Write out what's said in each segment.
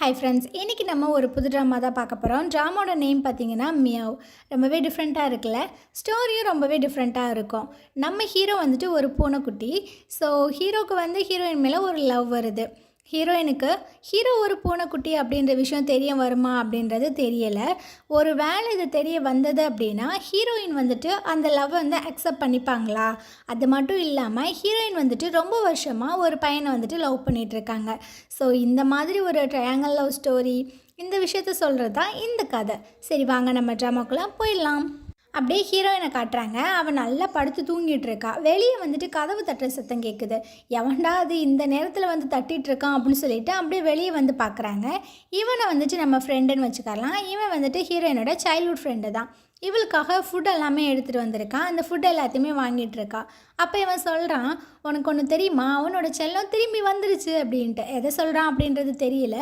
Hi friends, இன்றைக்கி நம்ம ஒரு புது ட்ராமா தான் பார்க்க போகிறோம். ட்ராமாவோட நேம் பார்த்தீங்கன்னா மியாவ். ரொம்பவே டிஃப்ரெண்ட்டாக இருக்குல்ல. ஸ்டோரியும் ரொம்பவே டிஃப்ரெண்ட்டாக இருக்கும். நம்ம ஹீரோ வந்துட்டு ஒரு பூனைக்குட்டி. ஸோ ஹீரோவுக்கு வந்து ஹீரோயின் மேலே ஒரு லவ் வருது. ஹீரோயினுக்கு ஹீரோ ஒரு பூனைக்குட்டி அப்படின்ற விஷயம் தெரிய வருமா அப்படின்றது தெரியலை. ஒரு வேளை இது தெரிய வந்தது அப்படின்னா ஹீரோயின் வந்துட்டு அந்த லவ் வந்து அக்செப்ட் பண்ணிப்பாங்களா? அது மட்டும் இல்லாமல் ஹீரோயின் வந்துட்டு ரொம்ப வருஷமாக ஒரு பையனை வந்துட்டு லவ் பண்ணிகிட்ருக்காங்க. ஸோ இந்த மாதிரி ஒரு ட்ரையாங்கல் லவ் ஸ்டோரி, இந்த விஷயத்த சொல்கிறது தான் இந்த கதை. சரி, வாங்க நம்ம ட்ராமாக்குள்ளே போயிடலாம். அப்படியே ஹீரோயினை காட்டுறாங்க. அவன் நல்லா படுத்து தூங்கிட்டு இருக்கா. வெளியே வந்துட்டு கதவு தட்டுற சத்தம் கேட்குது. எவன்டா அது இந்த நேரத்தில் வந்து தட்டிகிட்டு இருக்கான் அப்படின்னு சொல்லிட்டு அப்படியே வெளியே வந்து பார்க்குறாங்க. இவனை வந்துட்டு நம்ம ஃப்ரெண்டுன்னு வச்சுக்கலாம். இவன் வந்துட்டு ஹீரோயினோட சைல்ட்ஹுட் ஃப்ரெண்டு தான். இவளுக்காக ஃபுட் எல்லாமே எடுத்துகிட்டு வந்திருக்கான். அந்த ஃபுட் எல்லாத்தையுமே வாங்கிட்டு இருக்கா. அப்போ இவன் சொல்கிறான், உனக்கு ஒன்று தெரியுமா, அவனோட செல்லம் திரும்பி வந்துருச்சு அப்படின்ட்டு. எதை சொல்கிறான் அப்படின்றது தெரியல.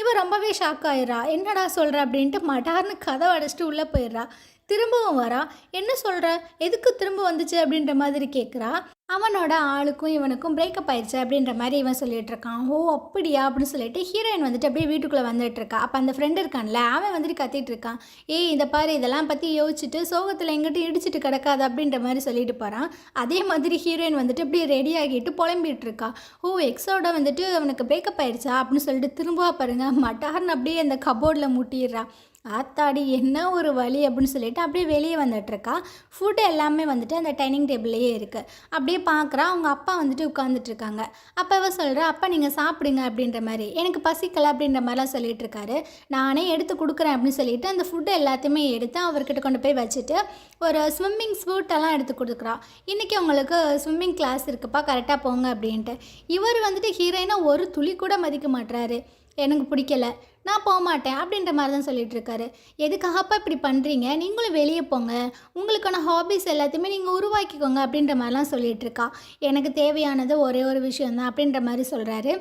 இவன் ரொம்பவே ஷாக் ஆயிடுறா. என்னடா சொல்கிற அப்படின்ட்டு மட்டார்னு கதவை அடைச்சிட்டு உள்ளே போயிடுறா. திரும்பவும் வரா. என்ன சொல்கிற, எதுக்கு திரும்ப வந்துச்சு அப்படின்ற மாதிரி கேட்குறா. அவனோட ஆளுக்கும் இவனுக்கும் பிரேக்கப் ஆயிடுச்சு அப்படின்ற மாதிரி இவன் சொல்லிட்டு இருக்கான். ஓ அப்படியா அப்படின்னு சொல்லிட்டு ஹீரோயின் வந்துட்டு அப்படியே வீட்டுக்குள்ளே வந்துட்டு இருக்கா. அப்போ அந்த ஃப்ரெண்டு இருக்கான்ல, அவன் வந்துட்டு கத்திட்டு இருக்கான். ஏய் இதை பாரு, இதெல்லாம் பற்றி யோசிச்சுட்டு சோகத்தில் எங்கிட்ட இடிச்சிட்டு கிடக்காது அப்படின்ற மாதிரி சொல்லிட்டு போகிறான். அதே மாதிரி ஹீரோயின் வந்துட்டு அப்படியே ரெடி ஆகிட்டு புலம்பிகிட்டு இருக்கா. ஓ எக்ஸோட வந்துட்டு அவனுக்கு பிரேக்கப் ஆயிடுச்சா அப்படின்னு சொல்லிட்டு திரும்ப பாருங்க மட்டார்னு அப்படியே அந்த கபோர்டில் முட்டிடுறா. ஆத்தாடி என்ன ஒரு வழி அப்படின்னு சொல்லிட்டு அப்படியே வெளியே வந்துட்டுருக்கா. ஃபுட்டு எல்லாமே வந்துட்டு அந்த டைனிங் டேபிள்லேயே இருக்குது. அப்படியே பார்க்குறா. அவங்க அப்பா வந்துட்டு உட்காந்துட்ருக்காங்க. அப்போ அவ சொல்கிறா, அப்பா நீங்கள் சாப்பிடுங்க அப்படின்ற மாதிரி. எனக்கு பசிக்கலை அப்படின்ற மாதிரிலாம் சொல்லிட்டு இருக்காரு. நானே எடுத்து கொடுக்குறேன் அப்படின்னு சொல்லிட்டு அந்த ஃபுட்டு எல்லாத்தையுமே எடுத்து அவர்கிட்ட கொண்டு போய் வச்சுட்டு ஒரு ஸ்விம்மிங் சூட்டெல்லாம் எடுத்து கொடுக்குறா. இன்றைக்கி உங்களுக்கு ஸ்விம்மிங் கிளாஸ் இருக்குப்பா, கரெக்டாக போங்க அப்படின்ட்டு. இவர் வந்துட்டு ஹீரோயினை ஒரு துளி கூட மதிக்க மாட்டுறாரு. எனக்கு பிடிக்கல, நான் போக மாட்டேன் அப்படின்ற மாதிரி தான் சொல்லிட்டு இருக்காரு. எதுக்காகப்பா இப்படி பண்ணுறீங்க, நீங்களும் வெளியே போங்க, உங்களுக்கான ஹாபிஸ் எல்லாத்தையுமே நீங்கள் உருவாக்கிக்கோங்க அப்படின்ற மாதிரிலாம் சொல்லிகிட்டு இருக்கா. எனக்கு தேவையானது ஒரே ஒரு விஷயந்தான் அப்படின்ற மாதிரி சொல்கிறாரு.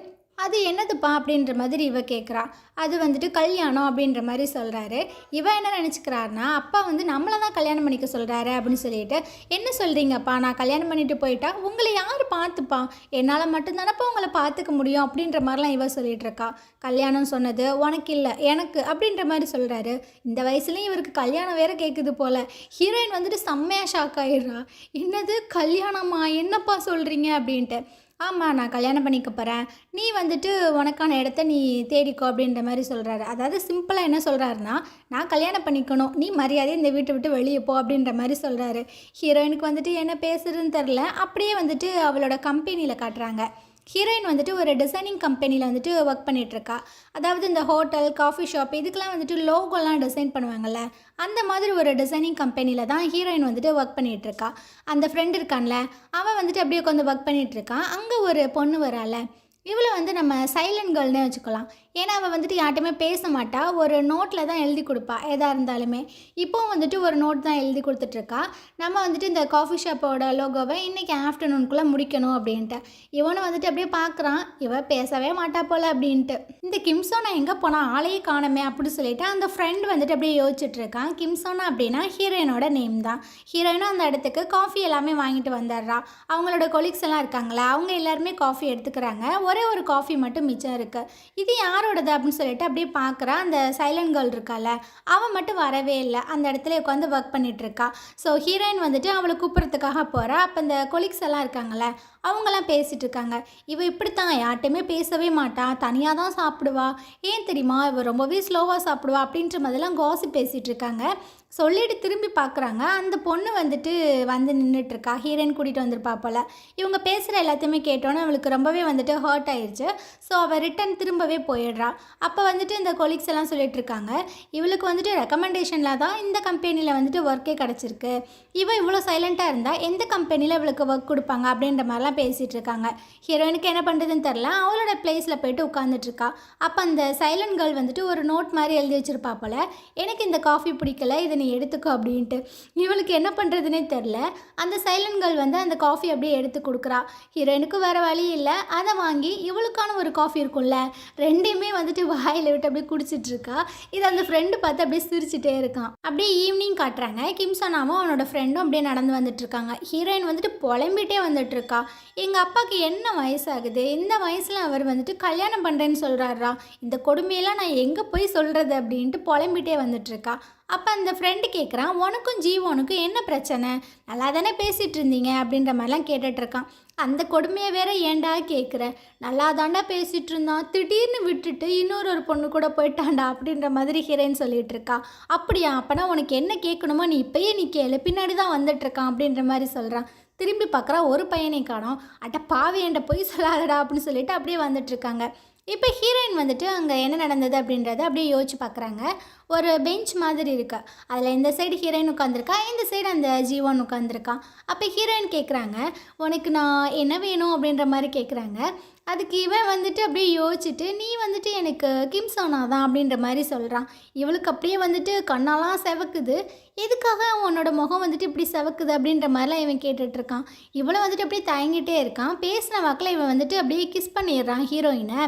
அது என்னதுப்பா அப்படின்ற மாதிரி இவ கேட்குறா. அது வந்துட்டு கல்யாணம் அப்படின்ற மாதிரி சொல்கிறாரு. இவ என்ன நினச்சிக்கிறாருனா, அப்பா வந்து நம்மளை தான் கல்யாணம் பண்ணிக்க சொல்கிறாரு அப்படின்னு சொல்லிட்டு, என்ன சொல்கிறீங்கப்பா, நான் கல்யாணம் பண்ணிட்டு போயிட்டா உங்களை யார் பார்த்துப்பா, என்னால் மட்டும்தானப்பா உங்களை பார்த்துக்க முடியும் அப்படின்ற மாதிரிலாம் இவ சொல்லிகிட்டு இருக்கா. கல்யாணம் சொன்னது உனக்கு இல்லை எனக்கு அப்படின்ற மாதிரி சொல்கிறாரு. இந்த வயசுலேயும் இவருக்கு கல்யாணம் வேறு கேட்குது போல். ஹீரோயின் வந்துட்டு செம்மையாக ஷாக் ஆகிடுறா. என்னது கல்யாணமா, என்னப்பா சொல்கிறீங்க அப்படின்ட்டு. ஆமாம், நான் கல்யாணம் பண்ணிக்க போகிறேன், நீ வந்துட்டு உனக்கான இடத்த நீ தேடிக்கோ அப்படின்ற மாதிரி சொல்கிறாரு. அதாவது சிம்பிளாக என்ன சொல்கிறாருன்னா, நான் கல்யாணம் பண்ணிக்கணும், நீ மரியாதையை இந்த வீட்டை விட்டு வெளியே போ அப்படின்ற மாதிரி சொல்கிறாரு. ஹீரோயினுக்கு வந்துட்டு என்ன பேசுறதுன்னு தெரில. அப்படியே வந்துட்டு அவளோட கம்பெனியில் காட்டுறாங்க. ஹீரோயின் வந்துட்டு ஒரு டிசைனிங் கம்பெனியில் வந்துட்டு ஒர்க் பண்ணிகிட்ருக்கா. அதாவது இந்த ஹோட்டல், காஃபி ஷாப் இதுக்கெலாம் வந்துட்டு லோகோலாம் டிசைன் பண்ணுவாங்கள்ல, அந்த மாதிரி ஒரு டிசைனிங் கம்பெனியில் தான் ஹீரோயின் வந்துட்டு ஒர்க் பண்ணிகிட்ருக்கா. அந்த ஃப்ரெண்ட் இருக்கான்ல, அவன் வந்துட்டு அப்படியே உட்காந்து ஒர்க் பண்ணிகிட்ருக்கான். அங்கே ஒரு பொண்ணு வரால, இவளை வந்து நம்ம சைலண்ட் கேர்ள்னே வச்சுக்கலாம். ஏன்னா அவள் வந்துட்டு யார்ட்டுமே பேச மாட்டா. ஒரு நோட்டில் தான் எழுதி கொடுப்பா எதாக இருந்தாலுமே. இப்போவும் வந்துட்டு ஒரு நோட் தான் எழுதி கொடுத்துட்ருக்கா. நம்ம வந்துட்டு இந்த காஃபி ஷாப்போட லோகோவை இன்றைக்கி ஆஃப்டர்நூனுக்குள்ளே முடிக்கணும் அப்படின்ட்டு. இவனை வந்துட்டு அப்படியே பார்க்குறான். இவன் பேசவே மாட்டா போல் அப்படின்ட்டு. இந்த கிம்சோனா எங்கே போனால் ஆளையே காணமே அப்படி சொல்லிட்டு அந்த ஃப்ரெண்ட் வந்துட்டு அப்படியே யோசிச்சுட்ருக்கான். கிம்சோனா அப்படின்னா ஹீரோயினோட நேம் தான். ஹீரோயினும் அந்த இடத்துக்கு காஃபி எல்லாமே வாங்கிட்டு வந்துடுறா. அவங்களோட கொலீக்ஸ் எல்லாம் இருக்காங்களா, அவங்க எல்லாருமே காஃபி எடுத்துக்கிறாங்க. ஒரே ஒரு காஃபி மட்டும் மிச்சம் இருக்குது. இது யாரோடது அப்படின்னு சொல்லிட்டு அப்படியே பார்க்குறா. அந்த சைலண்ட் கேர்ள் இருக்கால, அவன் மட்டும் வரவே இல்லை. அந்த இடத்துல உட்காந்து ஒர்க் பண்ணிகிட்ருக்கா. ஸோ ஹீரோயின் வந்துட்டு அவளை கூப்பிட்றதுக்காக போகிறா. அப்போ இந்த கொலீக்ஸ் எல்லாம் இருக்காங்களே, அவங்களாம் பேசிகிட்டு இருக்காங்க. இவள் இப்படித்தான் யார்ட்டையுமே பேசவே மாட்டா, தனியாக தான் சாப்பிடுவா. ஏன் தெரியுமா, இவள் ரொம்பவே ஸ்லோவாக சாப்பிடுவா அப்படின்ற மாதிரிலாம் காசிப் பேசிகிட்டு இருக்காங்க. சொல்லிட்டு திரும்பி பார்க்குறாங்க. அந்த பொண்ணு வந்துட்டு வந்து நின்றுட்டுருக்கா. ஹீரோயின் கூட்டிகிட்டு வந்திருப்பா போல். இவங்க பேசுகிற எல்லாத்தையுமே கேட்டோன்னே அவளுக்கு ரொம்பவே வந்துட்டு ஹர்ட் ஆயிடுச்சு. ஸோ அவள் ரிட்டன் திரும்பவே போயிடுறா. அப்போ வந்துட்டு இந்த கொலீக்ஸ் எல்லாம் சொல்லிட்டு இருக்காங்க, இவளுக்கு வந்துட்டு ரெக்கமெண்டேஷனில் தான் இந்த கம்பெனியில் வந்துட்டு ஒர்க்கே கிடச்சிருக்கு. இவள் இவ்வளோ சைலண்ட்டாக இருந்தால் எந்த கம்பெனியில் இவளுக்கு ஒர்க் கொடுப்பாங்க அப்படின்ற மாதிரிலாம் பேசிகிட்டு இருக்காங்க. ஹீரோயினுக்கு என்ன பண்ணுறதுன்னு தெரில. அவளோட பிளேஸில் போய்ட்டு உட்காந்துட்ருக்கா. அப்போ அந்த சைலண்ட் கேர்ள் வந்துட்டு ஒரு நோட் மாதிரி எழுதி வச்சுருப்பா போல். எனக்கு இந்த காஃபி பிடிக்கல, இதை நீ நீ எடுத்துக்கோ அப்படின்ட்டு. இவளுக்கு என்ன பண்ணுறதுனே தெரில. அந்த சைலண்ட் கேர்ள் வந்து அந்த காஃபி அப்படியே எடுத்து கொடுக்குறா. ஹீரோயினுக்கு வேறு வழி இல்லை, அதை வாங்கி இவளுக்கான ஒரு காஃபி இருக்கும்ல, ரெண்டையுமே வந்துட்டு வாயில் விட்டு அப்படியே குடிச்சிட்ருக்கா. இதை அந்த ஃப்ரெண்டு பார்த்து அப்படியே சிரிச்சிட்டே இருக்கான். அப்படியே ஈவினிங் காட்டுறாங்க. கிம்சனாவும் அவனோட ஃப்ரெண்டும் அப்படியே நடந்து வந்துட்டுருக்காங்க. ஹீரோயின் வந்துட்டு புலம்பிகிட்டே வந்துட்டுருக்கா. எங்கள் அப்பாவுக்கு என்ன வயசாகுது, இந்த வயசில் அவர் வந்துட்டு கல்யாணம் பண்ணுறேன்னு சொல்கிறாரா, இந்த கொடுமையெல்லாம் நான் எங்கே போய் சொல்கிறது அப்படின்ட்டு புலம்பிகிட்டே வந்துட்டுருக்கா. அப்போ அந்த ஃப்ரெண்டு கேட்குறான், உனக்கும் ஜீவனுக்கும் என்ன பிரச்சனை, நல்லா தானே பேசிகிட்டு இருந்தீங்க அப்படின்ற மாதிரிலாம் கேட்டுட்ருக்கான். அந்த கொடுமையை வேற ஏன்டா கேட்குற, நல்லா தாண்டா பேசிகிட்டு இருந்தான், திடீர்னு விட்டுட்டு இன்னொரு பொண்ணு கூட போயிட்டான்டா அப்படின்ற மாதிரி ஹீரோயின் சொல்லிகிட்டு இருக்கா. அப்படியா, அப்போனா உனக்கு என்ன கேட்கணுமோ நீ இப்போயே நீ கேளு, பின்னாடி தான் வந்துட்டுருக்கான் அப்படின்ற மாதிரி சொல்கிறான். திரும்பி பார்க்குறா, ஒரு பையனை காணோம். அட்ட பாவி என்கிட்ட போய் சொல்லாதடா அப்படின்னு சொல்லிட்டு அப்படியே வந்துட்டுருக்காங்க. இப்போ ஹீரோயின் வந்துட்டு அங்கே என்ன நடந்தது அப்படின்றத அப்படியே யோசிச்சு பார்க்குறாங்க. ஒரு பெஞ்ச் மாதிரி இருக்கு, அதில் இந்த சைடு ஹீரோயின் உட்காந்துருக்கா, இந்த சைடு அந்த ஜீவன் உட்காந்துருக்கான். அப்போ ஹீரோயின் கேட்குறாங்க, உனக்கு நான் என்ன வேணும் அப்படின்ற மாதிரி கேட்குறாங்க. அதுக்கு இவன் வந்துட்டு அப்படியே யோசிச்சுட்டு, நீ வந்துட்டு எனக்கு கிம்சோனா தான் அப்படின்ற மாதிரி சொல்கிறான். இவளுக்கு அப்படியே வந்துட்டு கண்ணெல்லாம் செவக்குது. எதுக்காக உன்னோட முகம் வந்துட்டு இப்படி செவக்குது அப்படின்ற மாதிரிலாம் இவன் கேட்டுட்ருக்கான். இவளும் வந்துட்டு அப்படியே தயங்கிட்டே இருக்கான். பேசின வாக்கில் இவன் வந்துட்டு அப்படியே கிஸ் பண்ணிடுறான் ஹீரோயினை.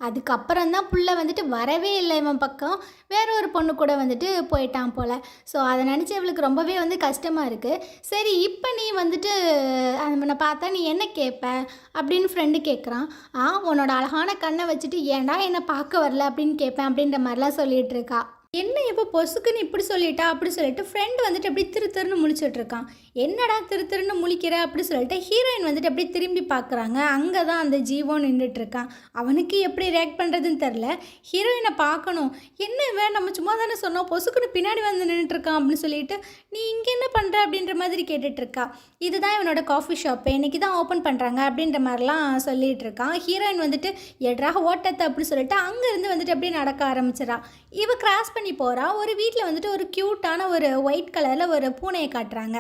அதுக்கப்புறம் தான் புள்ள வந்துட்டு வரவே இல்லை இவன் பக்கம், வேற ஒரு பொண்ணு கூட வந்துட்டு போயிட்டான் போல். ஸோ அதை நினச்சி இவளுக்கு ரொம்பவே வந்து கஷ்டமாக இருக்குது. சரி, இப்போ நீ வந்துட்டு அவனை பார்த்தா நீ என்ன கேட்ப அப்படின்னு ஃப்ரெண்டு கேட்குறான். உன்னோட அழகான கண்ணை வச்சுட்டு ஏன்டா என்னை பார்க்க வரல அப்படின்னு கேட்பேன் அப்படின்ற மாதிரிலாம் சொல்லிகிட்டு இருக்கா. என்ன இப்போ பொசுக்குன்னு இப்படி சொல்லிட்டா அப்படி சொல்லிட்டு ஃப்ரெண்டு வந்துட்டு அப்படி திருன்னு முழிச்சிட்ருக்கான். என்னடா திருன்னு முழிக்கிற அப்படி சொல்லிட்டு ஹீரோயின் வந்துட்டு அப்படியே திரும்பி பார்க்குறாங்க. அங்கே தான் அந்த ஜீவன் நின்றுட்டுருக்கான். அவனுக்கு எப்படி ரியாக்ட் பண்ணுறதுன்னு தெரில. ஹீரோயினை பார்க்கணும், என்ன இவன் நம்ம சும்மா தானே சொன்னோம், பொசுக்குன்னு பின்னாடி வந்து நின்றுட்டுருக்கான் அப்படின்னு சொல்லிட்டு நீ இங்கே என்ன பண்ணுற அப்படின்ற மாதிரி கேட்டுட்ருக்கா. இதுதான் இவனோட காஃபி ஷாப்பு, இன்றைக்கி தான் ஓப்பன் பண்ணுறாங்க அப்படின்ற மாதிரிலாம் சொல்லிகிட்டு இருக்கான். ஹீரோயின் வந்துட்டு எட்ராக ஓட்டத்தை அப்படி சொல்லிட்டு அங்கேருந்து வந்துட்டு அப்படியே நடக்க ஆரம்பிச்சிடா. இவ கிராஸ் பண்ணி போகிறா. ஒரு வீட்டில் வந்துட்டு ஒரு க்யூட்டான ஒரு ஒயிட் கலரில் ஒரு பூனையை காட்டுறாங்க.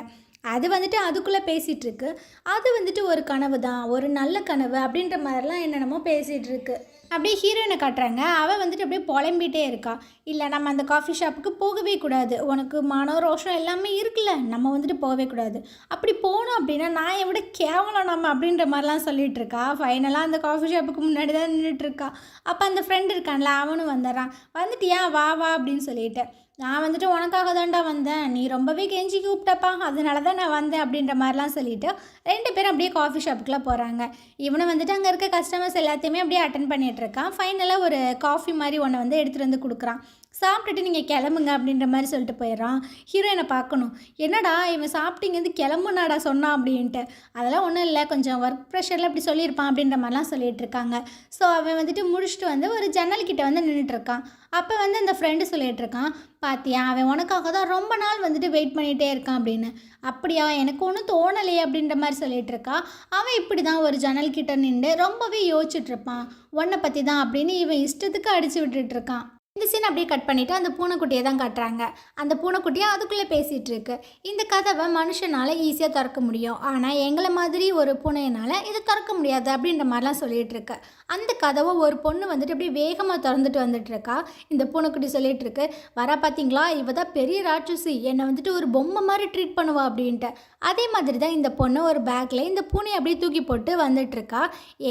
அது வந்துட்டு அதுக்குள்ளே பேசிகிட்ருக்கு. அது வந்துட்டு ஒரு கனவு தான், ஒரு நல்ல கனவு அப்படின்ற மாதிரிலாம் என்னென்னமோ பேசிகிட்ருக்கு. அப்படியே ஹீரோயினை காட்டுறாங்க. அவள் வந்துட்டு அப்படியே புலம்பிகிட்டே இருக்கா. இல்லை, நம்ம அந்த காஃபி ஷாப்புக்கு போகவே கூடாது, உனக்கு மானம் ரோஷம் எல்லாமே இருக்குல்ல, நம்ம வந்துட்டு போகவே கூடாது, அப்படி போனோம் அப்படின்னா நான் விட கேவலம் நம்ம அப்படின்ற மாதிரிலாம் சொல்லிகிட்டு இருக்கா. ஃபைனலாக அந்த காஃபி ஷாப்புக்கு முன்னாடி தான் நின்றுட்டுருக்கா. அப்போ அந்த ஃப்ரெண்டு இருக்கான்ல, அவனும் வந்துடுறான். வந்துட்டியா, வா வா அப்படின்னு சொல்லிட்டு, நான் வந்துட்டு உனக்காக தான்டா வந்தேன், நீ ரொம்பவே கெஞ்சி கூப்பிட்டப்பா, அதனால தான் நான் வந்தேன் அப்படின்ற மாதிரிலாம் சொல்லிவிட்டு 2 பேரும் அப்படியே காஃபி ஷாப்புக்குலாம் போகிறாங்க. இவனை வந்துட்டு அங்கே இருக்க கஸ்டமர்ஸ் எல்லாத்தையுமே அப்படியே அட்டன் பண்ணிகிட்ருக்கான். ஃபைனலாக ஒரு காஃபி மாதிரி ஒன்று வந்து எடுத்துகிட்டு வந்து கொடுக்குறான். சாப்பிட்டுட்டு நீங்கள் கிளம்புங்க அப்படின்ற மாதிரி சொல்லிட்டு போயிடறான். ஹீரோயினை பார்க்கணும், என்னடா இவன் சாப்பிட்டீங்க கிளம்புனாடா சொன்னான் அப்படின்ட்டு. அதெல்லாம் ஒன்றும் இல்லை, கொஞ்சம் ஒர்க் ப்ரெஷரில் அப்படி சொல்லியிருப்பான் அப்படின்ற மாதிரிலாம் சொல்லிகிட்டு இருக்காங்க. ஸோ அவன் வந்துட்டு முடிச்சுட்டு வந்து ஒரு ஜன்னல்கிட்ட வந்து நின்றுட்டுருக்கான். அப்போ வந்து அந்த ஃப்ரெண்டு சொல்லிகிட்டு இருக்கான், பாத்தியா அவன் உனக்காக தான் ரொம்ப நாள் வந்துட்டு வெயிட் பண்ணிகிட்டே இருக்கான் அப்படின்னு. அப்படியா, எனக்கு ஒன்றும் தோணலையே அப்படின்ற மாதிரி சொல்லிகிட்டு இருக்கா. அவன் இப்படி தான் ஒரு ஜன்னல்கிட்ட நின்று ரொம்பவே யோசிச்சுட்ருப்பான், உன்னை பற்றி தான் அப்படின்னு இவன் இஷ்டத்துக்கு அடித்து விட்டுட்டுருக்கான். இந்த சீன் அப்படியே கட் பண்ணிவிட்டு அந்த பூனைக்குட்டியை தான் காட்டுறாங்க. அந்த பூனைக்குட்டியை அதுக்குள்ளே பேசிகிட்டு இருக்கு. இந்த கதவை மனுஷனால் ஈஸியாக திறக்க முடியும், ஆனால் எங்களை மாதிரி ஒரு பூனையினால் இதை திறக்க முடியாது அப்படின்ற மாதிரிலாம் சொல்லிகிட்டு இருக்கு. அந்த கதவை ஒரு பொண்ணு வந்துட்டு அப்படியே வேகமாக திறந்துட்டு வந்துட்டுருக்கா. இந்த பூனைக்குட்டி சொல்லிகிட்டு இருக்கு, வர பார்த்தீங்களா, இவ தான் பெரிய ராட்சசி, என்னை வந்துட்டு ஒரு பொம்மை மாதிரி ட்ரீட் பண்ணுவா அப்படின்ட்டு. அதே மாதிரி தான் இந்த பொண்ணு ஒரு பேக்கில் இந்த பூனையை அப்படியே தூக்கி போட்டு வந்துட்டுருக்கா.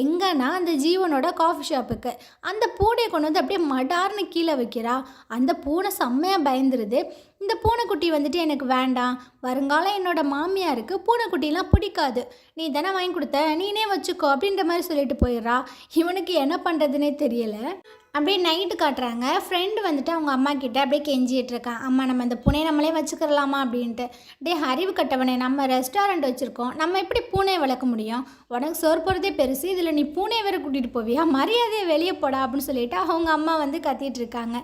எங்கன்னா அந்த ஜீவனோட காஃபி ஷாப்புக்கு. அந்த பூனையை கொண்டு வந்து அப்படியே மடார்னு கீழே வைக்கிறா. அந்த பூனை செம்மையாக பயந்துருது. இந்த பூனைக்குட்டி வந்துட்டு எனக்கு வேண்டாம், வருங்காலம் என்னோட மாமியாருக்கு பூனைக்குட்டிலாம் பிடிக்காது, நீ தானே வாங்கி கொடுத்த, நீனே வச்சுக்கோ அப்படின்ற மாதிரி சொல்லிட்டு போயிடுறா. இவனுக்கு என்ன பண்ணுறதுனே தெரியலை. அப்படியே நைட்டு காட்டுறாங்க. ஃப்ரெண்டு வந்துட்டு அவங்க அம்மா கிட்டே அப்படியே கெஞ்சிட்டு இருக்கான், அம்மா நம்ம இந்த பூனையை நம்மளே வச்சுக்கிறலாமா அப்படின்ட்டு. டே அறிவு கட்டவனே, நம்ம ரெஸ்டாரண்ட் வச்சுருக்கோம், நம்ம எப்படி பூனையை வளர்க்க முடியும், உனக்கு சோறு போகிறதே பெருசு, இதில் நீ பூனையை வேறு கூட்டிகிட்டு போவியா, மரியாதையை வெளியே போடா அப்படின்னு சொல்லிட்டு அவங்க அம்மா வந்து கத்திட்டு இருக்காங்க.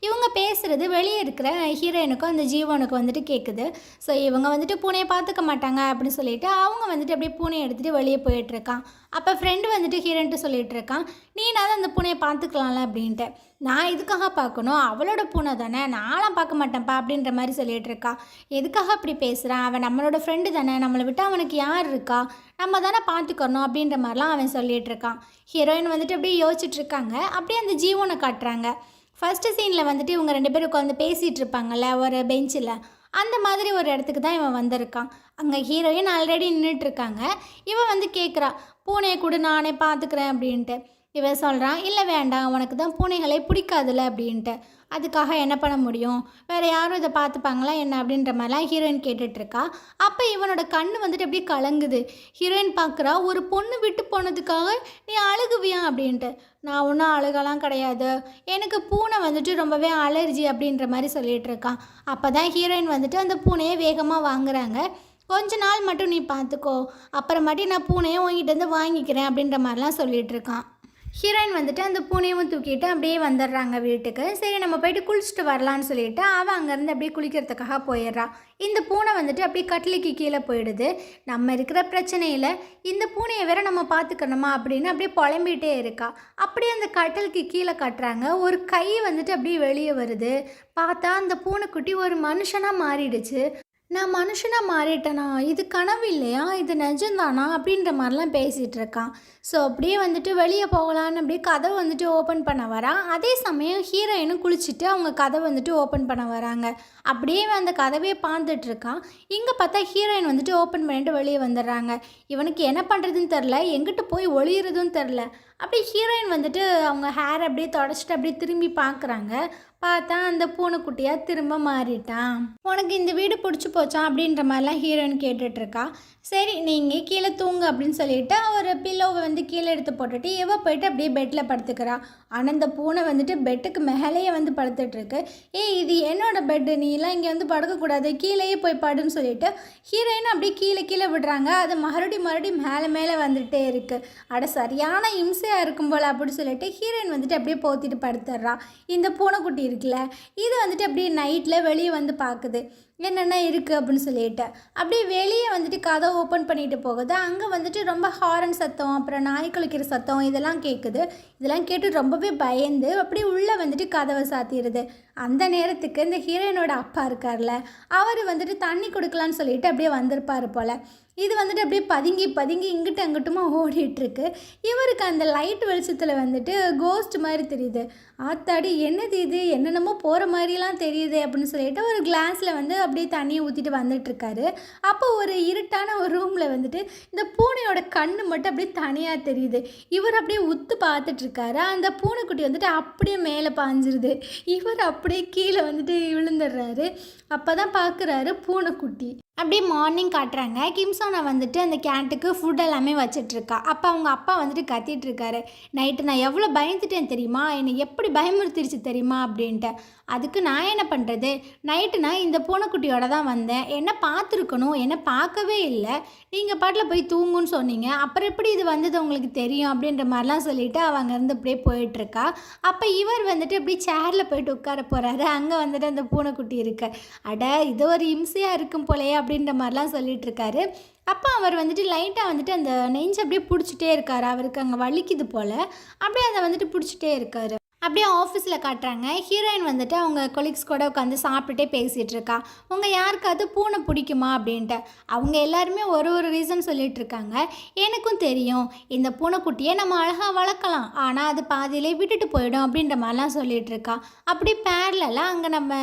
இவங்க பேசுகிறது வெளியே இருக்கிற ஹீரோயினுக்கும் அந்த ஜீவனுக்கும் வந்துட்டு கேட்குது. ஸோ இவங்க வந்துட்டு பூனையை பார்த்துக்க மாட்டாங்க அப்படின்னு சொல்லிட்டு அவங்க வந்துட்டு அப்படியே பூனையை எடுத்துகிட்டு வெளியே போயிட்டுருக்கான். அப்போ ஃப்ரெண்டு வந்துட்டு ஹீரோயின்ட்டு சொல்லிகிட்டு இருக்கான், நீனாவது அந்த பூனையை பார்த்துக்கலாம்ல அப்படின்ட்டு. நான் எதுக்காக பார்க்கணும், அவளோட பூனை தானே, நான்லாம் பார்க்க மாட்டேன்ப்பா அப்படின்ற மாதிரி சொல்லிகிட்டு இருக்கா. எதுக்காக அப்படி பேசுகிறான், அவன் நம்மளோட ஃப்ரெண்டு தானே, நம்மளை விட்டு அவனுக்கு யார் இருக்கா, நம்ம தானே பார்த்துக்கணும் அப்படின்ற மாதிரிலாம் அவன் சொல்லிகிட்டு இருக்கான். ஹீரோயின் வந்துட்டு அப்படியே யோசிச்சுட்டு இருக்காங்க. அப்படியே அந்த ஜீவனை காட்டுறாங்க. ஃபஸ்ட்டு சீனில் வந்துட்டு இவங்க 2 பேரும் உட்காந்து பேசிகிட்டு இருப்பாங்கள்ல ஒரு பெஞ்சில், அந்த மாதிரி ஒரு இடத்துக்கு தான் இவன் வந்திருக்கான். அங்கே ஹீரோயின் ஆல்ரெடி நின்றுட்டுருக்காங்க. இவன் வந்து கேட்குறா, பூனையை கூட நானே பார்த்துக்கிறேன் அப்படின்ட்டு. இவன் சொல்கிறான், இல்லை வேண்டாம், உனக்கு தான் பூனைகளே பிடிக்காதுல்ல அப்படின்ட்டு. அதுக்காக என்ன பண்ண முடியும், வேறு யாரும் இதை பார்த்துப்பாங்களா என்ன அப்படின்ற மாதிரிலாம் ஹீரோயின் கேட்டுட்ருக்கா. அப்போ இவனோட கண் வந்துட்டு அப்படியே கலங்குது. ஹீரோயின் பார்க்குறா, ஒரு பொண்ணு விட்டு போனதுக்காக நீ அழுகுவியா அப்படின்ட்டு. நான் ஒன்றும் அழுகலாம் கிடையாது, எனக்கு பூனை வந்துட்டு ரொம்பவே அலர்ஜி அப்படின்ற மாதிரி சொல்லிகிட்டு இருக்கான். அப்போ தான் ஹீரோயின் வந்துட்டு அந்த பூனையை வேகமாக வாங்குறாங்க. கொஞ்ச நாள் மட்டும் நீ பார்த்துக்கோ, அப்புறமாட்டி நான் பூனையை உங்ககிட்டேருந்து வாங்கிக்கிறேன் அப்படின்ற மாதிரிலாம் சொல்லிகிட்டு இருக்கான். ஹீரோயின் வந்துட்டு அந்த பூனையும் தூக்கிட்டு அப்படியே வந்துடுறாங்க வீட்டுக்கு. சரி நம்ம போயிட்டு குளிச்சுட்டு வரலான்னு சொல்லிட்டு அவள் அங்கேருந்து அப்படியே குளிக்கிறதுக்காக போயிடுறா. இந்த பூனை வந்துட்டு அப்படியே கட்டிலுக்கு கீழே போயிடுது. நம்ம இருக்கிற பிரச்சனையில் இந்த பூனையை வேற நம்ம பார்த்துக்கணுமா அப்படின்னு அப்படியே புலம்பிகிட்டே இருக்கா. அப்படியே அந்த கட்டிலுக்கு கீழே கட்டுறாங்க. ஒரு கை வந்துட்டு அப்படியே வெளியே வருது. பார்த்தா அந்த பூனைக்குட்டி ஒரு மனுஷனாக மாறிடுச்சு. நான் மனுஷனாக மாறிட்டேனா, இது கனவு இல்லையா, இது நிஜம்தானா அப்படின்ற மாதிரிலாம் பேசிகிட்டு இருக்கான். ஸோ அப்படியே வந்துட்டு வெளியே போகலான்னு அப்படியே கதவை வந்துட்டு ஓப்பன் பண்ண வரான். அதே சமயம் ஹீரோயினும் குளிச்சுட்டு அவங்க கதவை வந்துட்டு ஓப்பன் பண்ண வராங்க. அப்படியே அந்த கதவையே பார்த்துட்ருக்கான். இங்கே பார்த்தா ஹீரோயின் வந்துட்டு ஓப்பன் பண்ணிட்டு வெளியே வந்துடுறாங்க. இவனுக்கு என்ன பண்ணுறதுன்னு தெரில, எங்கிட்ட போய் ஒளியிறதும் தெரில. அப்படியே ஹீரோயின் வந்துட்டு அவங்க ஹேர் அப்படியே தொடச்சிட்டு அப்படியே திரும்பி பார்க்குறாங்க. பார்த்தா அந்த பூனைக்குட்டியாக திரும்ப மாறிட்டான். உனக்கு இந்த வீடு பிடிச்சி போச்சான் அப்படின்ற மாதிரிலாம் ஹீரோயின் கேட்டுட்ருக்கா. சரி நீங்கள் கீழே தூங்கு அப்படின்னு சொல்லிட்டு ஒரு பில்லோவை வந்து கீழே எடுத்து போட்டுட்டு இவ போயிட்டு அப்படியே பெட்டில் படுத்துக்கிறா. ஆனால் இந்த பூனை வந்துட்டு பெட்டுக்கு மேலேயே வந்து படுத்துட்ருக்கு. இது என்னோடய பெட்டு, நீலாம் இங்கே வந்து படுக்கக்கூடாது, கீழேயே போய் படுன்னு சொல்லிட்டு ஹீரோயின் அப்படியே கீழே கீழே விடுறாங்க. அது மறுபடியும் மேலே வந்துகிட்டே இருக்குது. அட சரியான இம்சையாக இருக்கும் போல் அப்படின்னு சொல்லிட்டு ஹீரோயின் வந்துட்டு அப்படியே போத்திட்டு படுத்துடுறா. இந்த பூனைக்குட்டி இருக்குல்ல, இது வந்துட்டு அப்படியே நைட்டில் வெளியே வந்து பார்க்குது என்னென்ன இருக்குது அப்படின்னு சொல்லிட்டு. அப்படியே வெளியே வந்துட்டு கதவை ஓப்பன் பண்ணிட்டு போகுது. அங்கே வந்துட்டு ரொம்ப ஹாரன் சத்தம், அப்புறம் நாய் குளிக்கிற சத்தம் இதெல்லாம் கேட்குது. இதெல்லாம் கேட்டு ரொம்பவே பயந்து அப்படியே உள்ளே வந்துட்டு கதவை சாத்திடுது. அந்த நேரத்துக்கு இந்த ஹீரோயினோட அப்பா இருக்கார்ல, அவர் வந்துட்டு தண்ணி கொடுக்கலான்னு சொல்லிட்டு அப்படியே வந்திருப்பார் போல். இது வந்துட்டு அப்படியே பதுங்கி இங்கிட்டு அங்கிட்டுமா ஓடிட்டுருக்கு. இவருக்கு அந்த லைட் வெளிச்சத்தில் வந்துட்டு கோஸ்ட் மாதிரி தெரியுது. ஆத்தாடி என்னது இது, என்னென்னமோ போகிற மாதிரிலாம் தெரியுது அப்படின்னு சொல்லிட்டு ஒரு கிளாஸில் வந்து அப்படியே தண்ணியை ஊற்றிட்டு வந்துட்டுருக்காரு. அப்போ ஒரு இருட்டான ஒரு ரூமில் வந்துட்டு இந்த பூனையோட கண்ணு மட்டும் அப்படியே தனியாக தெரியுது. இவர் அப்படியே உத்து பார்த்துட்ருக்காரு. அந்த பூனைக்குட்டி வந்துட்டு அப்படியே மேலே பாஞ்சிருது. இவர் அப்படியே கீழே வந்துட்டு விழுந்துடுறாரு. அப்போ தான் பார்க்குறாரு பூனைக்குட்டி. அப்படியே மார்னிங் காட்டுறாங்க. கிம்சோனை வந்துட்டு அந்த கேட்டுக்கு ஃபுட் எல்லாமே வச்சிட்ருக்கா. அப்போ அவங்க அப்பா வந்துட்டு கத்திகிட்ருக்காரு, நைட்டு நான் எவ்வளோ பயந்துட்டேன் தெரியுமா, என்னை எப்படி பயமுறுத்திருச்சு தெரியுமா அப்படின்ட்டு. அதுக்கு நான் என்ன பண்ணுறது, நைட்டு நான் இந்த பூனைக்குட்டியோட தான் வந்தேன், என்ன பார்த்துருக்கணும், என்னை பார்க்கவே இல்லை, நீங்கள் பாட்டில் போய் தூங்குன்னு சொன்னீங்க, அப்புறம் எப்படி இது வந்தது உங்களுக்கு தெரியும் அப்படின்ற மாதிரிலாம் சொல்லிவிட்டு அவங்க இருந்து அப்படியே போயிட்டுருக்கா. அப்போ இவர் வந்துட்டு அப்படியே சேரில் போயிட்டு உட்கார போகிறாரு. அங்கே வந்துட்டு அந்த பூனைக்குட்டி இருக்கு. அட இது ஒரு இம்சையாக இருக்கும் போலையே அப்படின்ற மாதிரிலாம் சொல்லிகிட்ருக்காரு. அப்போ அவர் வந்துட்டு லைட்டாக வந்துட்டு அந்த நெஞ்சு அப்படியே பிடிச்சிட்டே இருக்காரு. அவருக்கு அங்கே வலிக்குது போல். அப்படியே அதை வந்துட்டு பிடிச்சிட்டே இருக்காரு. அப்படியே ஆஃபீஸில் காட்டுறாங்க. ஹீரோயின் வந்துட்டு அவங்க கொலீக்ஸ் கூட உட்காந்து சாப்பிட்டுட்டே பேசிகிட்டு இருக்கா. உங்கள் யாருக்காவது பூனை பிடிக்குமா அப்படின்ட்டு. அவங்க எல்லாருமே ஒரு ரீசன் சொல்லிகிட்டு இருக்காங்க. எனக்கும் தெரியும், இந்த பூனைக்குட்டியை நம்ம அழகாக வளர்க்கலாம், ஆனால் அது பாதியிலே விட்டுட்டு போயிடும் அப்படின்ற மாதிரிலாம் சொல்லிகிட்டு இருக்கா. அப்படி பேரலாம் அங்கே நம்ம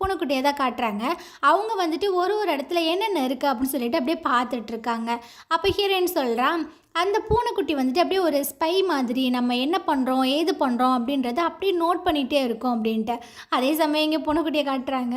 பூனைக்குட்டியை தான் காட்டுறாங்க. அவங்க வந்துட்டு ஒரு இடத்துல என்னென்ன இருக்குது அப்படின்னு சொல்லிட்டு அப்படியே பார்த்துட்ருக்காங்க. அப்போ ஹீரோயின் சொல்கிறா, அந்த பூனைக்குட்டி வந்துட்டு அப்படியே ஒரு ஸ்பை மாதிரி நம்ம என்ன பண்ணுறோம் ஏது பண்ணுறோம் அப்படின்றத அப்படியே நோட் பண்ணிகிட்டே இருக்கோம் அப்படின்ட்டு. அதே சமயம் இங்கே பூனைக்குட்டியை காட்டுறாங்க.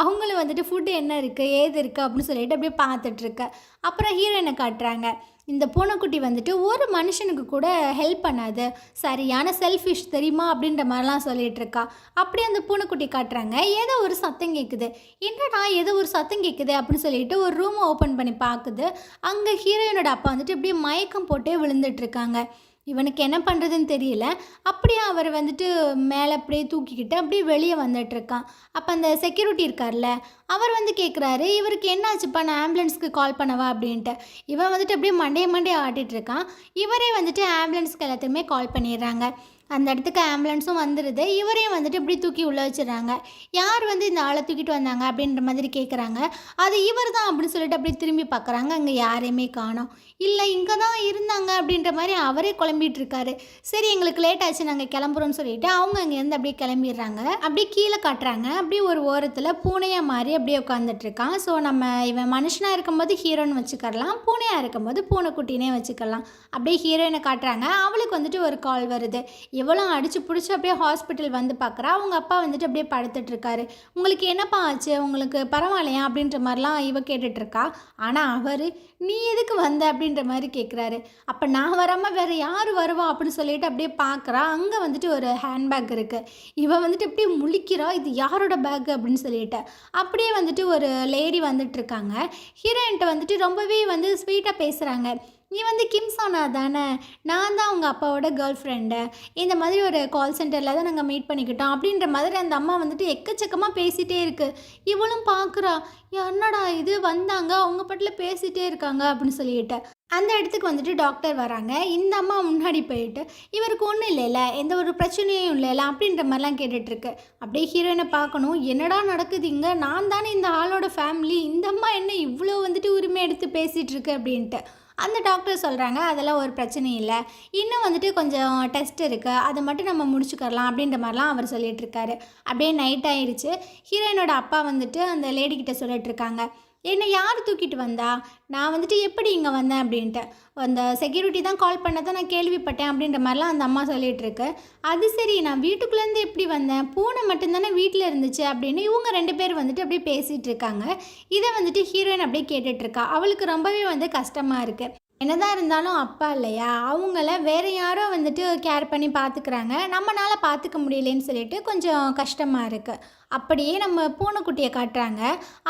அவங்களும் வந்துட்டு ஃபுட்டு என்ன இருக்குது ஏது இருக்குது அப்படின்னு சொல்லிட்டு அப்படியே பார்த்துட்ருக்க. அப்புறம் ஹீரோயினை காட்டுறாங்க. இந்த பூனைக்குட்டி வந்துட்டு ஒரு மனுஷனுக்கு கூட ஹெல்ப் பண்ணாது, சரியான செல்ஃபிஷ் தெரியுமா அப்படின்ற மாதிரிலாம் சொல்லிகிட்டு இருக்கா. அப்படியே அந்த பூனைக்குட்டி காட்டுறாங்க. ஏதோ ஒரு சத்தம் கேட்குது. என்னடா ஏதோ ஒரு சத்தம் கேட்குது அப்படின்னு சொல்லிட்டு ஒரு ரூமை ஓப்பன் பண்ணி பார்க்குது. அங்கே ஹீரோயினோட அப்பா வந்துட்டு இப்படியே மயக்கம் போட்டே விழுந்துட்டுருக்காங்க. இவனுக்கு என்ன பண்ணுறதுன்னு தெரியல. அப்படியே அவர் வந்துட்டு மேலே அப்படியே தூக்கிக்கிட்டு அப்படியே வெளியே வந்துட்டுருக்கான். அப்போ அந்த செக்யூரிட்டி இருக்கார்ல, அவர் வந்து கேட்குறாரு, இவருக்கு என்ன ஆச்சுப்பா, நான் ஆம்புலன்ஸ்க்கு கால் பண்ணவா அப்படின்ட்டு. இவன் வந்துட்டு அப்படியே மண்டையை ஆட்டிகிட்ருக்கான். இவரே வந்துட்டு ஆம்புலன்ஸ்க்கு எல்லாத்தையுமே கால் பண்ணிடுறாங்க. அந்த இடத்துக்கு ஆம்புலன்ஸும் வந்துடுது. இவரையும் வந்துட்டு இப்படி தூக்கி உள்ளே வச்சுடுறாங்க. யார் வந்து இந்த ஆளை தூக்கிட்டு வந்தாங்க அப்படின்ற மாதிரி கேட்குறாங்க. அது இவர் தான் அப்படின்னு சொல்லிட்டு அப்படியே திரும்பி பார்க்குறாங்க. அங்கே யாரையுமே காணோம். இல்லை இங்கே தான் இருந்தாங்க அப்படின்ற மாதிரி அவரே குழம்பிட்டு இருக்காரு. சரி எங்களுக்கு லேட் ஆச்சு நாங்கள் கிளம்புறோம்னு சொல்லிட்டு அவங்க அங்கேருந்து அப்படியே கிளம்பிடுறாங்க. அப்படியே கீழே காட்டுறாங்க. அப்படியே ஒரு ஓரத்தில் பூனையாக மாறி அப்படியே உட்காந்துட்ருக்கான். ஸோ நம்ம இவன் மனுஷனாக இருக்கும்போது ஹீரோன்னு வச்சுக்கலாம், பூனையாக இருக்கும்போது பூனைக்குட்டினே வச்சுக்கலாம். அப்படியே ஹீரோயினை காட்டுறாங்க. அவளுக்கு வந்துட்டு ஒரு கால் வருது. இவளும் அடிச்சு பிடிச்சி அப்படியே ஹாஸ்பிட்டல் வந்து பார்க்குறா. அவங்க அப்பா வந்துட்டு அப்படியே படுத்துட்ருக்காரு. உங்களுக்கு என்னப்பா ஆச்சு, உங்களுக்கு பரவாயில்லையா அப்படின்ற மாதிரிலாம் இவ கேட்டுட்ருக்கா. ஆனால் அவர் நீ எதுக்கு வந்த அப்படின்ற மாதிரி கேட்குறாரு. அப்போ நான் வராமல் வேறு யார் வருவா அப்படின்னு சொல்லிட்டு அப்படியே பார்க்குறா. அங்கே வந்துட்டு ஒரு ஹேண்ட்பேக் இருக்குது. இவன் வந்துட்டு அப்படியே முழிக்கிறா, இது யாரோட பேக்கு அப்படின்னு சொல்லிட்டு. அப்படியே வந்துட்டு ஒரு லேடி வந்துட்டுருக்காங்க. ஹீரோயின்ட்ட வந்துட்டு ரொம்பவே வந்து ஸ்வீட்டாக பேசுகிறாங்க. நீ வந்து கிம்சானா தானே, நான் தான் அவங்க அப்பாவோட கேர்ள் ஃப்ரெண்டு, இந்த மாதிரி ஒரு கால் சென்டரில் தான் நாங்கள் மீட் பண்ணிக்கிட்டோம் அப்படின்ற மாதிரி அந்த அம்மா வந்துட்டு எக்கச்சக்கமாக பேசிகிட்டே இருக்குது. இவளும் பார்க்குறா, என்னடா இது வந்தாங்க அவங்க பாட்டில் பேசிகிட்டே இருக்காங்க அப்படின்னு சொல்லிட்டு. அந்த இடத்துக்கு வந்துட்டு டாக்டர் வராங்க. இந்த அம்மா முன்னாடி போயிட்டு இவருக்கு ஒன்றும் இல்லைல்ல, எந்த ஒரு பிரச்சனையும் இல்லைல்ல அப்படின்ற மாதிரிலாம் கேட்டுட்ருக்கு. அப்படியே ஹீரோயினை பார்க்கணும், என்னடா நடக்குது இங்கே, நான் தானே இந்த ஆளோட ஃபேமிலி, இந்த அம்மா என்ன இவ்வளோ வந்துட்டு உரிமை எடுத்து பேசிகிட்ருக்கு அப்படின்ட்டு. அந்த டாக்டர் சொல்கிறாங்க அதெல்லாம் ஒரு பிரச்சனை இல்லை, இன்னும் வந்துட்டு கொஞ்சம் டெஸ்ட் இருக்குது, அதை மட்டும் நம்ம முடிச்சுக்கலாம் அப்படின்ற மாதிரிலாம் அவர் சொல்லிகிட்ருக்காரு. அப்படியே நைட் ஆயிடுச்சு. ஹீரோயினோட அப்பா வந்துட்டு அந்த லேடிக்கிட்ட சொல்லிகிட்ருக்காங்க, என்னை யார் தூக்கிட்டு வந்தா, நான் வந்துட்டு எப்படி இங்கே வந்தேன் அப்படின்ட்டு. அந்த செக்யூரிட்டி தான் கால் பண்ணதான் நான் கேள்விப்பட்டேன் அப்படின்ற மாதிரிலாம் அந்த அம்மா சொல்லிகிட்ருக்கு. அது சரி, நான் வீட்டுக்குள்ளேருந்து எப்படி வந்தேன், பூனை மட்டும்தானே வீட்டில் இருந்துச்சு அப்படின்னு இவங்க 2 பேர் வந்துட்டு அப்படியே பேசிகிட்டு இருக்காங்க. இதை வந்துட்டு ஹீரோயின் அப்படியே கேட்டுட்ருக்கா. அவளுக்கு ரொம்பவே வந்து கஷ்டமாக இருக்குது. என்னதான் இருந்தாலும் அப்பா இல்லையா, அவங்கள வேறு யாரோ வந்துட்டு கேர் பண்ணி பார்த்துக்கிறாங்க, நம்மளால் பார்த்துக்க முடியலேன்னு சொல்லிட்டு கொஞ்சம் கஷ்டமாக இருக்குது. அப்படியே நம்ம பூனைக்குட்டியை காட்டுறாங்க.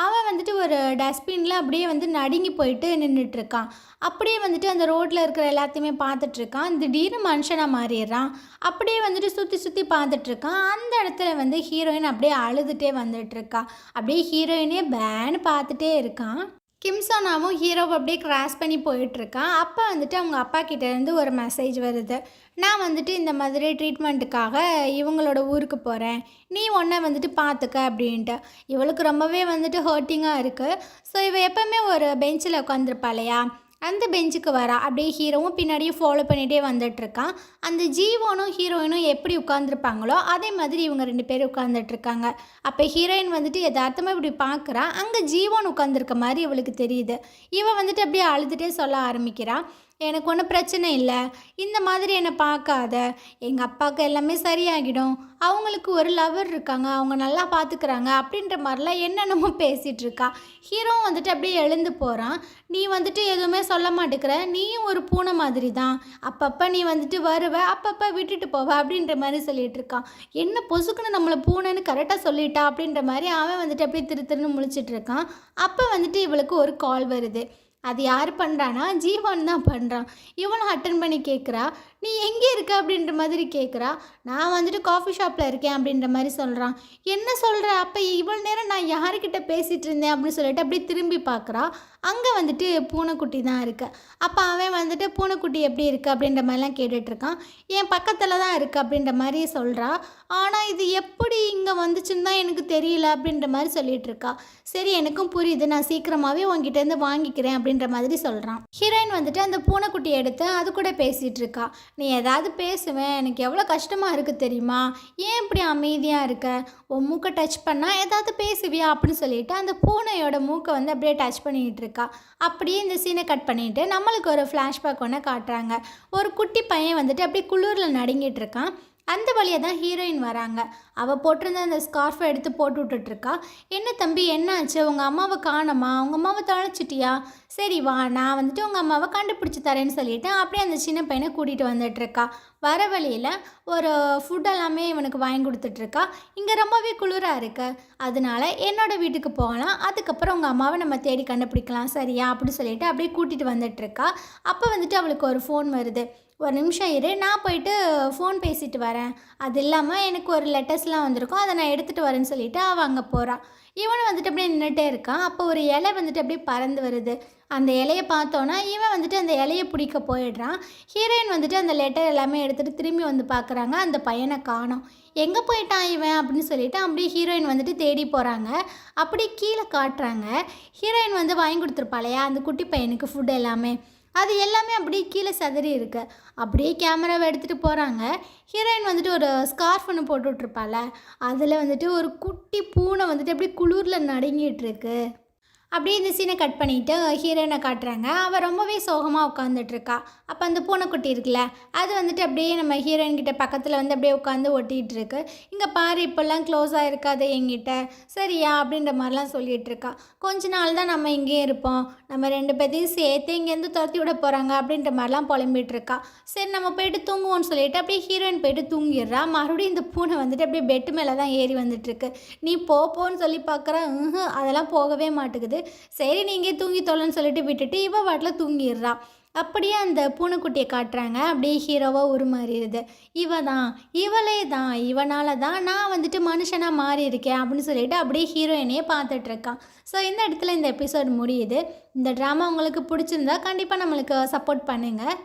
அவன் வந்துட்டு ஒரு டஸ்ட்பினில் அப்படியே வந்து நடுங்கி போயிட்டு நின்றுட்டுருக்கான். அப்படியே வந்துட்டு அந்த ரோட்டில் இருக்கிற எல்லாத்தையுமே பார்த்துட்ருக்கான். திடீர்னு மனுஷனாக மாறிடுறான். அப்படியே வந்துட்டு சுற்றி சுற்றி பார்த்துட்ருக்கான். அந்த இடத்துல வந்து ஹீரோயின் அப்படியே அழுதுகிட்டே வந்துட்டுருக்கா. அப்படியே ஹீரோயினே பேன்னு பார்த்துட்டே இருக்கான். கிம்சானாவும் ஹீரோவை அப்படியே கிராஸ் பண்ணி போயிட்டுருக்கான். அப்போ வந்துட்டு அவங்க அப்பா கிட்டேருந்து ஒரு மெசேஜ் வருது, நான் வந்துட்டு இந்த மாதிரி ட்ரீட்மெண்ட்டுக்காக இவங்களோட ஊருக்கு போகிறேன், நீ ஒன்றை வந்துட்டு பார்த்துக்க அப்படின்ட்டு. இவளுக்கு ரொம்பவே வந்துட்டு ஹர்ட்டிங்காக இருக்குது. ஸோ இவள் எப்போவுமே ஒரு பெஞ்சில் உட்காந்துருப்பா இல்லையா, அந்த பெஞ்சுக்கு வரா. அப்படியே ஹீரோவும் பின்னாடியே ஃபாலோ பண்ணிகிட்டே வந்துட்டுருக்கான். அந்த ஜீவனும் ஹீரோயினும் எப்படி உட்காந்துருப்பாங்களோ அதே மாதிரி இவங்க 2 பேரும் உட்காந்துட்ருக்காங்க. அப்போ ஹீரோயின் வந்துட்டு யதார்த்தமாக இப்படி பார்க்குறா. அங்கே ஜீவன் உட்காந்துருக்க மாதிரி இவளுக்கு தெரியுது. இவன் வந்துட்டு அப்படியே அழுதுகிட்டே சொல்ல ஆரம்பிக்கிறான், எனக்கு ஒன்றும் பிரச்சனை இல்லை, இந்த மாதிரி என்னை பார்க்காத, எங்கள் அப்பாவுக்கு எல்லாமே சரியாகிடும், அவங்களுக்கு ஒரு லவர் இருக்காங்க, அவங்க நல்லா பார்த்துக்கிறாங்க அப்படின்ற மாதிரிலாம் என்னென்னமோ பேசிகிட்ருக்கா. ஹீரோவும் வந்துட்டு அப்படியே எழுந்து போகிறான். நீ வந்துட்டு எதுவுமே சொல்ல மாட்டேங்கிற, நீயும் ஒரு பூனை மாதிரி தான், அப்பப்போ நீ வந்துட்டு வருவ, அப்பப்போ விட்டுட்டு போவ அப்படின்ற மாதிரி சொல்லிகிட்டு இருக்கான். என்ன பொசுக்குன்னு நம்மளை பூனைன்னு கரெக்டாக சொல்லிட்டா அப்படின்ற மாதிரி அவன் வந்துட்டு அப்படியே திருன்னு முழிச்சிட்ருக்கான். அப்போ வந்துட்டு இவளுக்கு ஒரு கால் வருது. அது யார் பண்ணுறான்னா ஜீவன் தான் பண்ணுறான். இவனும் அட்டன் பண்ணி கேட்குறா, நீ எங்கே இருக்க அப்படின்ற மாதிரி கேட்குறா. நான் வந்துட்டு காஃபி ஷாப்பில் இருக்கேன் அப்படின்ற மாதிரி சொல்கிறான். என்ன சொல்கிற, அப்போ இவ்வளோ நேரம் நான் யாருக்கிட்ட பேசிகிட்டு இருந்தேன் அப்படின்னு சொல்லிட்டு அப்படியே திரும்பி பார்க்குறா. அங்கே வந்துட்டு பூனைக்குட்டி தான் இருக்குது. அப்போ அவன் வந்துட்டு பூனைக்குட்டி எப்படி இருக்குது அப்படின்ற மாதிரிலாம் கேட்டுட்ருக்கான். என் பக்கத்தில் தான் இருக்குது அப்படின்ற மாதிரி சொல்கிறா. ஆனால் இது எப்படி இங்கே வந்துச்சுன்னு தான் எனக்கு தெரியல அப்படின்ற மாதிரி சொல்லிகிட்ருக்கா. சரி எனக்கும் புரியுது, நான் சீக்கிரமாகவே உங்ககிட்டேருந்து வாங்கிக்கிறேன் அப்படின்ற மாதிரி சொல்கிறான். ஹீரோயின் வந்துட்டு அந்த பூனைக்குட்டியை எடுத்து அது கூட பேசிகிட்டு இருக்கா. நீ ஏதாவது பேசுவேன், எனக்கு எவ்வளோ கஷ்டமாக இருக்குது தெரியுமா, ஏன் இப்படி அமைதியாக இருக்க, உன் மூக்கை டச் பண்ணால் ஏதாவது பேசுவியா அப்படின்னு சொல்லிட்டு அந்த பூனையோட மூக்கை வந்து அப்படியே டச் பண்ணிகிட்டு இருக்கா. அப்படியே இந்த சீனை கட் பண்ணிவிட்டு நம்மளுக்கு ஒரு ஃப்ளாஷ்பேக் ஒன்று காட்டுறாங்க. ஒரு குட்டி பையன் வந்துட்டு அப்படியே குளிரில் நடுங்கிட்டு இருக்கான். அந்த வழியாக தான் ஹீரோயின் வராங்க. அவள் போட்டிருந்த அந்த ஸ்கார்ஃபை எடுத்து போட்டு விட்டுட்ருக்கா. என்ன தம்பி என்னாச்சு, உங்கள் அம்மாவை காணோமா, உங்கள் அம்மாவை தொலைச்சிட்டியா, சரி வா நான் வந்துட்டு உங்கள் அம்மாவை கண்டுபிடிச்சி தரேன்னு சொல்லிவிட்டு அப்படியே அந்த சின்ன பையனை கூட்டிகிட்டு வந்துட்டுருக்கா. வர வழியில் ஒரு ஃபுட் எல்லாமே இவனுக்கு வாங்கி கொடுத்துட்ருக்கா. இங்கே ரொம்பவே குளிராக இருக்குது, அதனால என்னோடய வீட்டுக்கு போகலாம், அதுக்கப்புறம் உங்கள் அம்மாவை நம்ம தேடி கண்டுபிடிக்கலாம் சரியா அப்படின்னு சொல்லிட்டு அப்படியே கூட்டிகிட்டு வந்துட்டுருக்கா. அப்போ வந்துட்டு அவளுக்கு ஒரு ஃபோன் வருது. ஒரு நிமிஷம் இரு, நான் போயிட்டு ஃபோன் பேசிட்டு வரேன், அது இல்லாமல் எனக்கு ஒரு லெட்டர்ஸ்லாம் வந்திருக்கும், அதை நான் எடுத்துகிட்டு வரேன்னு சொல்லிட்டு அவள் அங்கே போகிறான். இவனும் வந்துட்டு அப்படியே நின்றுட்டே இருக்கான். அப்போ ஒரு இலை வந்துட்டு அப்படியே பறந்து வருது. அந்த இலையை பார்த்தோன்னா இவன் வந்துட்டு அந்த இலையை பிடிக்க போயிடுறான். ஹீரோயின் வந்துட்டு அந்த லெட்டர் எல்லாமே எடுத்துகிட்டு திரும்பி வந்து பார்க்குறாங்க. அந்த பையனை காணோம். எங்கே போயிட்டான் இவன் அப்படின்னு சொல்லிட்டு அப்படியே ஹீரோயின் வந்துட்டு தேடி போகிறாங்க. அப்படியே கீழே காட்டுறாங்க. ஹீரோயின் வந்து வாங்கி கொடுத்துருப்பாளையா அந்த குட்டி பையனுக்கு ஃபுட் எல்லாமே, அது எல்லாமே அப்படியே கீழே சிதறி இருக்கு. அப்படியே கேமராவை எடுத்துகிட்டு போகிறாங்க. ஹீரோயின் வந்துட்டு ஒரு ஸ்கார்ஃப் ஒன்று போட்டு விட்ருப்பாள். அதில் வந்துட்டு ஒரு குட்டி பூனை வந்துட்டு அப்படியே குளிரில் நடுங்கிட்டு இருக்கு. அப்படியே இந்த சீனை கட் பண்ணிவிட்டு ஹீரோயினை காட்டுறாங்க. அவள் ரொம்பவே சோகமாக உட்காந்துட்ருக்கா. அப்போ அந்த பூனைக்குட்டி இருக்குல்ல, அது வந்துட்டு அப்படியே நம்ம ஹீரோயின் கிட்ட பக்கத்தில் வந்து அப்படியே உட்காந்து ஒட்டிகிட்டு இருக்கு. இங்கே பாரு, இப்போல்லாம் க்ளோஸாக இருக்காது என்கிட்ட, சரியா அப்படின்ற மாதிரிலாம் சொல்லிகிட்டு இருக்கா. கொஞ்ச நாள் தான் நம்ம இங்கேயே இருப்போம், நம்ம 2 பேர்த்தையும் சேர்த்து இங்கேருந்து துரத்தி விட போகிறாங்க அப்படின்ற மாதிரிலாம் புலம்பிகிட்டு இருக்கா. சரி நம்ம போயிட்டு தூங்குவோன்னு சொல்லிட்டு அப்படியே ஹீரோயின் போயிட்டு தூங்கிடுறா. மறுபடியும் இந்த பூனை வந்துட்டு அப்படியே பெட்டு மேலே தான் ஏறி வந்துட்டுருக்கு. நீ போன்னு சொல்லி பார்க்குறா, அதெல்லாம் போகவே மாட்டேங்குது. சரி நீங்க தூங்கி தொலைன்னு சொல்லிட்டு விட்டுட்டு இவ வாட்டில் தூங்கிடுறா. அப்படியே அந்த பூனைக்குட்டியை காட்டுறாங்க. அப்படியே ஹீரோவா உருமாறிடுது. இவளே தான், இவனால தான் நான் வந்துட்டு மனுஷனாக மாறி இருக்கேன் அப்படின்னு சொல்லிட்டு அப்படியே ஹீரோயினையே பார்த்துட்டு இருக்கான். ஸோ இந்த இடத்துல இந்த எபிசோட் முடியுது. இந்த ட்ராமா உங்களுக்கு பிடிச்சிருந்தா கண்டிப்பாக நம்மளுக்கு சப்போர்ட் பண்ணுங்கள்.